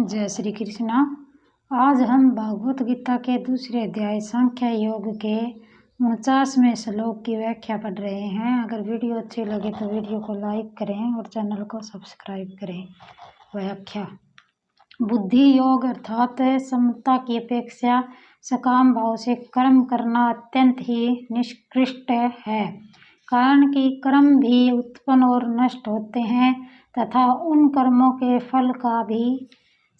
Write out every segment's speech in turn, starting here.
जय श्री कृष्णा। आज हम भागवत गीता के दूसरे अध्याय सांख्य योग के 49वें श्लोक की व्याख्या पढ़ रहे हैं। अगर वीडियो अच्छी लगे तो वीडियो को लाइक करें और चैनल को सब्सक्राइब करें। व्याख्या: बुद्धि योग अर्थात समता की अपेक्षा सकाम भाव से कर्म करना अत्यंत ही निकृष्ट है। कारण कि कर्म भी उत्पन्न और नष्ट होते हैं तथा उन कर्मों के फल का भी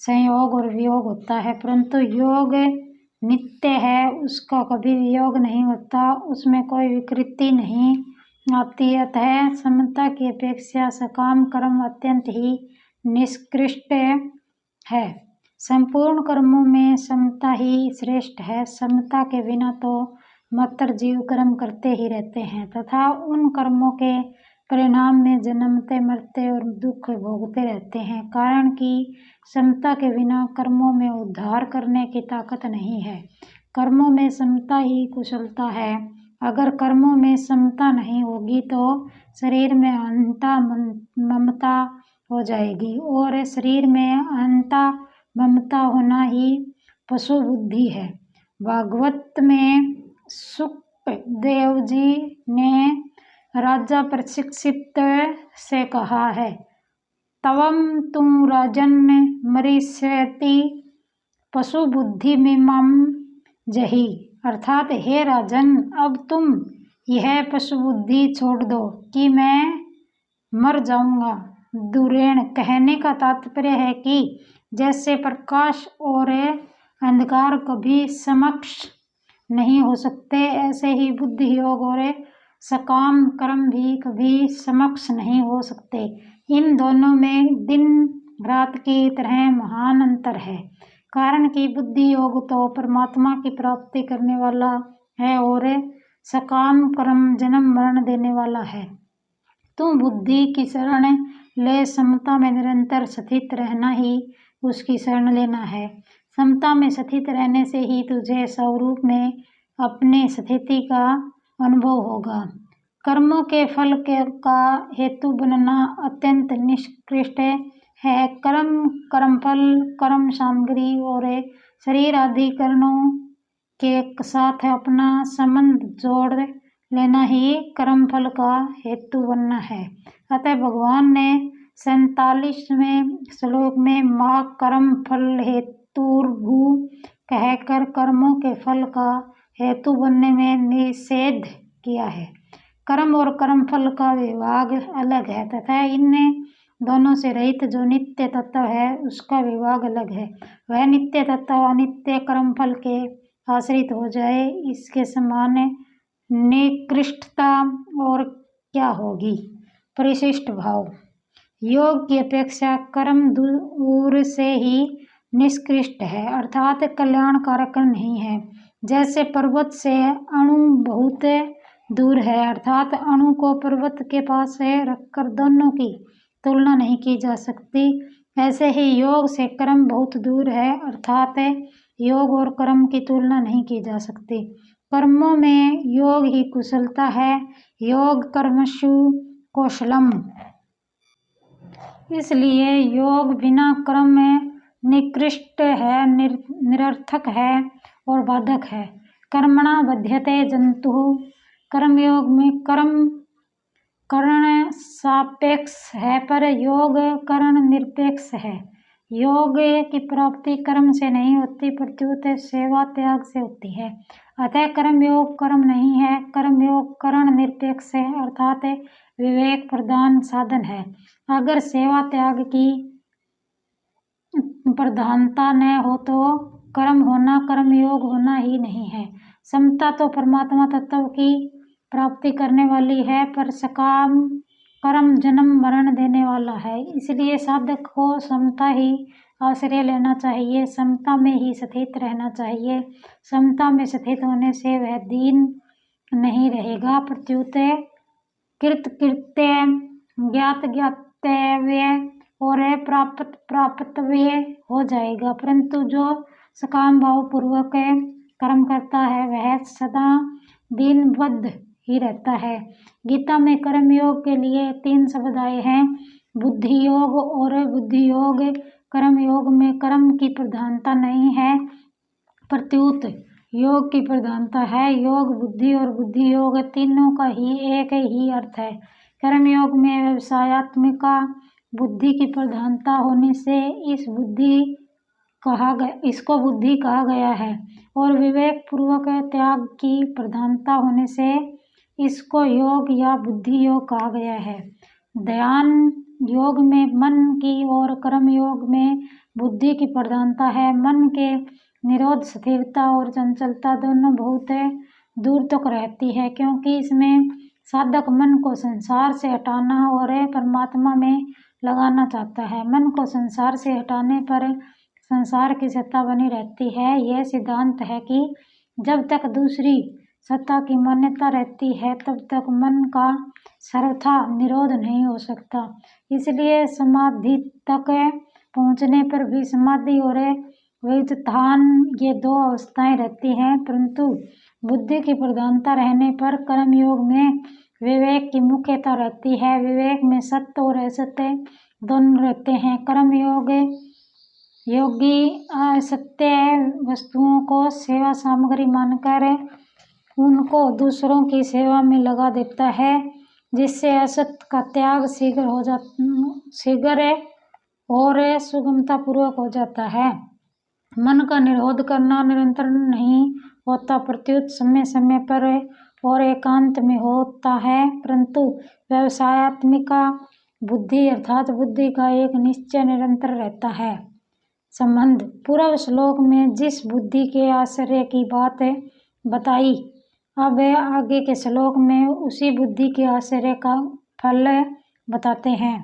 संयोग और वियोग होता है, परंतु योग नित्य है, उसका कभी वियोग नहीं होता, उसमें कोई विकृति नहीं आती। अतः समता की अपेक्षा सकाम कर्म अत्यंत ही निकृष्ट है। संपूर्ण कर्मों में समता ही श्रेष्ठ है। समता के बिना तो मात्र जीव कर्म करते ही रहते हैं तथा उन कर्मों के परिणाम में जन्मते मरते और दुख भोगते रहते हैं। कारण कि समता के बिना कर्मों में उद्धार करने की ताकत नहीं है। कर्मों में समता ही कुशलता है। अगर कर्मों में समता नहीं होगी तो शरीर में अहंता ममता हो जाएगी और शरीर में अहंता ममता होना ही पशु बुद्धि है। भागवत में सुखदेव जी ने राजा परीक्षित से कहा है, तवम तुम राजन मरीष्यति पशु बुद्धि मिमम जही। अर्थात हे राजन, अब तुम यह पशु बुद्धि छोड़ दो कि मैं मर जाऊंगा। दुरेण कहने का तात्पर्य है कि जैसे प्रकाश और अंधकार कभी समक्ष नहीं हो सकते, ऐसे ही बुद्धि योग और सकाम कर्म भी कभी समक्ष नहीं हो सकते। इन दोनों में दिन रात की तरह महान अंतर है। कारण कि बुद्धि योग तो परमात्मा की प्राप्ति करने वाला है और सकाम कर्म जन्म मरण देने वाला है। तू बुद्धि की शरण ले, समता में निरंतर स्थित रहना ही उसकी शरण लेना है। समता में स्थित रहने से ही तुझे स्वरूप में अपने स्थिति का अनुभव होगा। कर्मों के फल का हेतु बनना अत्यंत निकृष्ट है। कर्मफल, कर्म सामग्री और शरीर आदि कारणों के साथ अपना संबंध जोड़ लेना ही कर्मफल का हेतु बनना है। अतः भगवान ने 47वें श्लोक में मां कर्म फल हेतुर्भू कहकर कर्मों के फल का हेतु बनने में निषेध किया है। कर्म और कर्मफल का विभाग अलग है तथा इन दोनों से रहित जो नित्य तत्व है उसका विभाग अलग है। वह नित्य तत्व अनित्य कर्मफल के आश्रित हो जाए, इसके समान निकृष्टता और क्या होगी। परिशिष्ट भाव: योग की अपेक्षा कर्म दूर से ही निकृष्ट है, अर्थात कल्याणकारक नहीं है। जैसे पर्वत से अणु बहुत दूर है, अर्थात अणु को पर्वत के पास रखकर दोनों की तुलना नहीं की जा सकती, ऐसे ही योग से कर्म बहुत दूर है, अर्थात योग और कर्म की तुलना नहीं की जा सकती। कर्मों में योग ही कुशलता है। योग कर्मसु कौशलम। इसलिए योग बिना कर्म में निकृष्ट है, निरर्थक है और बाधक है। कर्मणा बध्यते जंतु। कर्मयोग में कर्म करण सापेक्ष है पर योग करण निरपेक्ष है। योग की प्राप्ति कर्म से नहीं होती प्रत्युत सेवा त्याग से होती है। अतः कर्मयोग कर्म नहीं है, कर्मयोग करण निरपेक्ष है, अर्थात विवेक प्रधान साधन है। अगर सेवा त्याग की प्रधानता न हो तो कर्म होना कर्मयोग होना ही नहीं है। समता तो परमात्मा तत्व की प्राप्ति करने वाली है, पर सकाम कर्म जन्म मरण देने वाला है। इसलिए साधक को समता ही आश्रय लेना चाहिए, समता में ही स्थित रहना चाहिए। समता में स्थित होने से वह दीन नहीं रहेगा, प्रत्युत कृत्य ज्ञात ज्ञातव्य और प्राप्तव्य हो जाएगा। परंतु जो सकाम भाव पूर्वक कर्म करता है वह सदा दीनबद्ध ही रहता है। गीता में कर्मयोग के लिए 3 शब्द आए हैं, बुद्धि योग और बुद्धि योग कर्म योग में कर्म की प्रधानता नहीं है, प्रत्युत योग की प्रधानता है। योग बुद्धि और बुद्धि योग तीनों का ही एक ही अर्थ है। कर्म योग में व्यवसायत्मिका बुद्धि की प्रधानता होने से इसको बुद्धि कहा गया है, और विवेक पूर्वक त्याग की प्रधानता होने से इसको योग या बुद्धि योग कहा गया है। ध्यान योग में मन की और कर्म योग में बुद्धि की प्रधानता है। मन के निरोध, स्थिरता और चंचलता दोनों बहुत दूर तक रहती है, क्योंकि इसमें साधक मन को संसार से हटाना और परमात्मा में लगाना चाहता है। मन को संसार से हटाने पर संसार की सत्ता बनी रहती है। यह सिद्धांत है कि जब तक दूसरी सत्ता की मान्यता रहती है तब तक मन का सर्वथा निरोध नहीं हो सकता। इसलिए समाधि तक पहुँचने पर भी समाधि और व्युत्थान ये दो अवस्थाएं रहती हैं, परंतु बुद्धि की प्रधानता रहने पर कर्मयोग में विवेक की मुख्यता रहती है। विवेक में सत्य और असत्य दोनों रहते हैं। कर्मयोग योगी असत्य वस्तुओं को सेवा सामग्री मानकर उनको दूसरों की सेवा में लगा देता है, जिससे असत्य का त्याग शीघ्र और सुगमता पूर्वक हो जाता है। मन का निरोध करना निरंतर नहीं होता, प्रत्युत समय समय पर और एकांत में होता है, परंतु व्यवसायत्मिका बुद्धि अर्थात बुद्धि का एक निश्चय निरंतर रहता है। संबंध पूर्व श्लोक में जिस बुद्धि के आश्रय की बात बताई, अब आगे के श्लोक में उसी बुद्धि के आश्रय का फल बताते हैं।